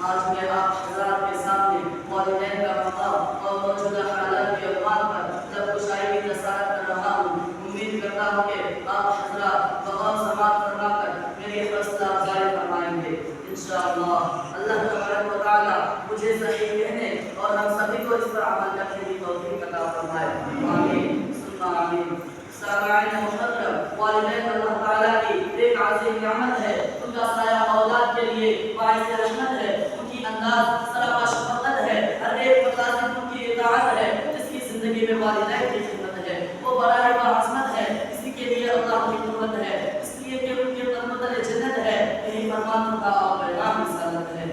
آج میں آپ حضرات کے سامنے والدین کا مقام اور موجودہ حالات کے عنوان پر جب کشائی کی نصیحت کر رہا ہوں، امید کرتا ہوں کہ آپ حضرات بغور سماعت فرما کر میری حوصلہ افزائی فرمائیں گے انشاءاللہ۔ اللہ تبارک و تعالیٰ مجھے صحیح کہنے اور ہم سبھی کو اس پر عمل کرنے کی توفیق عطا فرمائے، آمین ثم آمین۔ سامعین محترم، والدین اللہ تعالیٰ کی ایک عظیم نعمت ہے، ان کا سایہ اولاد کے لیے باعث رحمت ہے، ان کی انداز سراپا شفقت ہے، ہر ایک مقاصد ان کی اطاعت ہے، جس کی زندگی میں والدین کی خدمت ہے وہ براہ عظمت ہے، اسی کے لیے اللہ کی قربت ہے، اس لیے کہ ان کے مطلب جنت ہے، یہی فرمان کا اور پیغام رسالت ہے۔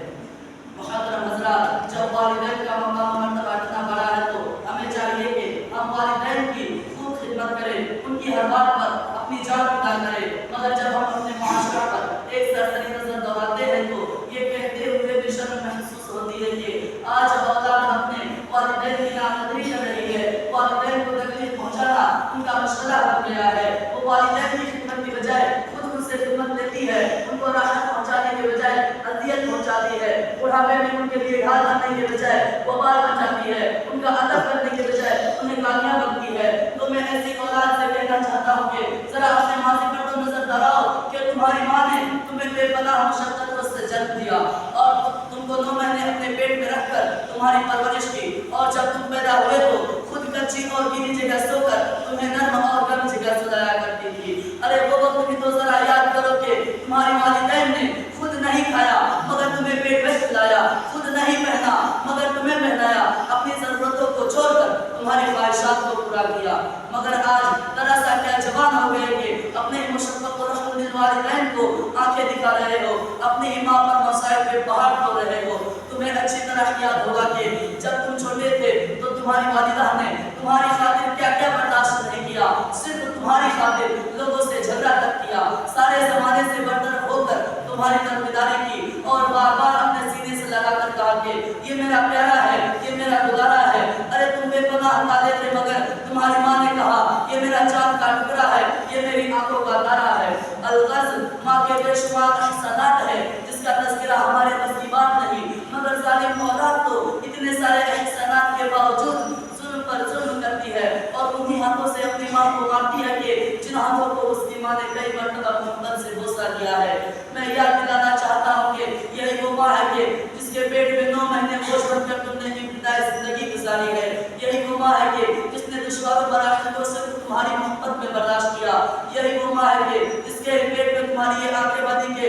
محترم حضرات، جب والدین کا مقام مرتبہ اتنا بڑا ہے تو ہمیں چاہیے کہ ہم والدین کی خوب خدمت کریں، ان کی ہر بات پر اپنی جان فدا کریں، مگر جب ہم اپنے معاشرہ پر ایک سرسری نظر دوڑاتے ہیں تو یہ کہتے ہوئے بھی شرم محسوس ہوتی ہے کہ آج اولاد اپنے والدین کی نافرمانی کر رہی ہے، والدین کو تکلیف پہنچانا ان کا مشغلہ بن گیا ہے، وہ والدین کی خدمت کی بجائے خود ان سے خدمت لیتی ہے، ان کو راحت پہنچانے کے بجائے اذیت پہنچاتی ہے، بڑھاپے میں ان کے لیے ڈھال بننے کے بجائے وبال بن جاتی ہے، ان کا ادب کرنے کے بجائے انہیں گالیاں بکتی ہے۔ تو میں ایسی اولاد سے کہنا چاہتا ہوں کہ ذرا اپنے ماضی پر تو نظر دوڑاؤ کہ تمہاری ماں نے تمہیں بے پناہ مشقت سے جنم دیا اور تم کو 9 مہینے اپنے پیٹ میں رکھ کر تمہاری پرورش کی، اور جب تم پیدا ہوئے تو خود کچی اور گیلی جگہ سو کر تمہیں نرم اور گرم جگہ سلایا کرتی تھی۔ ارے وہ وقت بھی تو ذرا یاد کرو کہ تمہاری والدین نے خود نہیں کھایا مگر تمہیں پیٹ میں کھلایا، خود نہیں پہنا مگر تمہیں پہنایا، اپنی ضرورتوں کو چھوڑ کر تمہاری خواہشات کو پورا کیا۔ مگر آج درسا کیا جوان ہو گئے کہ اپنے مشفق و رحم دل والدین کو آنکھیں دکھا رہے ہو، اپنی ماں پر مصائب پہ پہاڑ ڈھو رہے ہو۔ تمہیں اچھی طرح یاد ہوگا کہ جب تم چھوٹے تھے تو تمہاری والدہ نے تمہاری خاطر کیا کیا برداشت نہیں کیا، صرف تمہاری خاطر لوگوں سے جھگڑا تک کیا، سارے زمانے سے برطرف ہو کر تمہاری طرفداری کی اور بار بار اپنے سینے سے لگا کر کہا کہ یہ میرا پیارا ہے، یہ میرا دلارا ہے۔ ارے تم بے پناہ والے تھے مگر تمہاری ماں نے کہا یہ میرا چاند کا ٹکڑا ہے، یہ میری آنکھوں کا تارا ہے۔ الغرض ماں کے بے شمار احسانات ہے جس کا تذکرہ ہمارے بس کی بات نہیں، مگر ظالم اولاد تو اتنے سارے احسانات کے باوجود ظلم پر ظلم کرتی ہے اور انہی ہاتھوں سے اپنی ماں کو مارتی ہے کہ جن ہاتھوں کو اس کی ماں نے کئی مرتبہ محبت سے بوسہ دیا ہے۔ میں یاد دلانا چاہتا ہوں کہ یہی وہ ماں ہے کہ جس کے پیٹ میں 9 مہینے بوجھ بن کر تم نے ابتدائی زندگی گزاری ہے، یہی وہ ماں ہے کہ جس نے دشوار و براحتوں سے تمہاری محبت میں برداشت کیا، یہی وہ ماں ہے کہ جس کے پیٹ میں تمہاری یہ آنکھیں بدی کے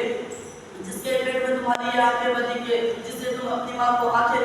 جس سے تم اپنی ماں کو آنکھیں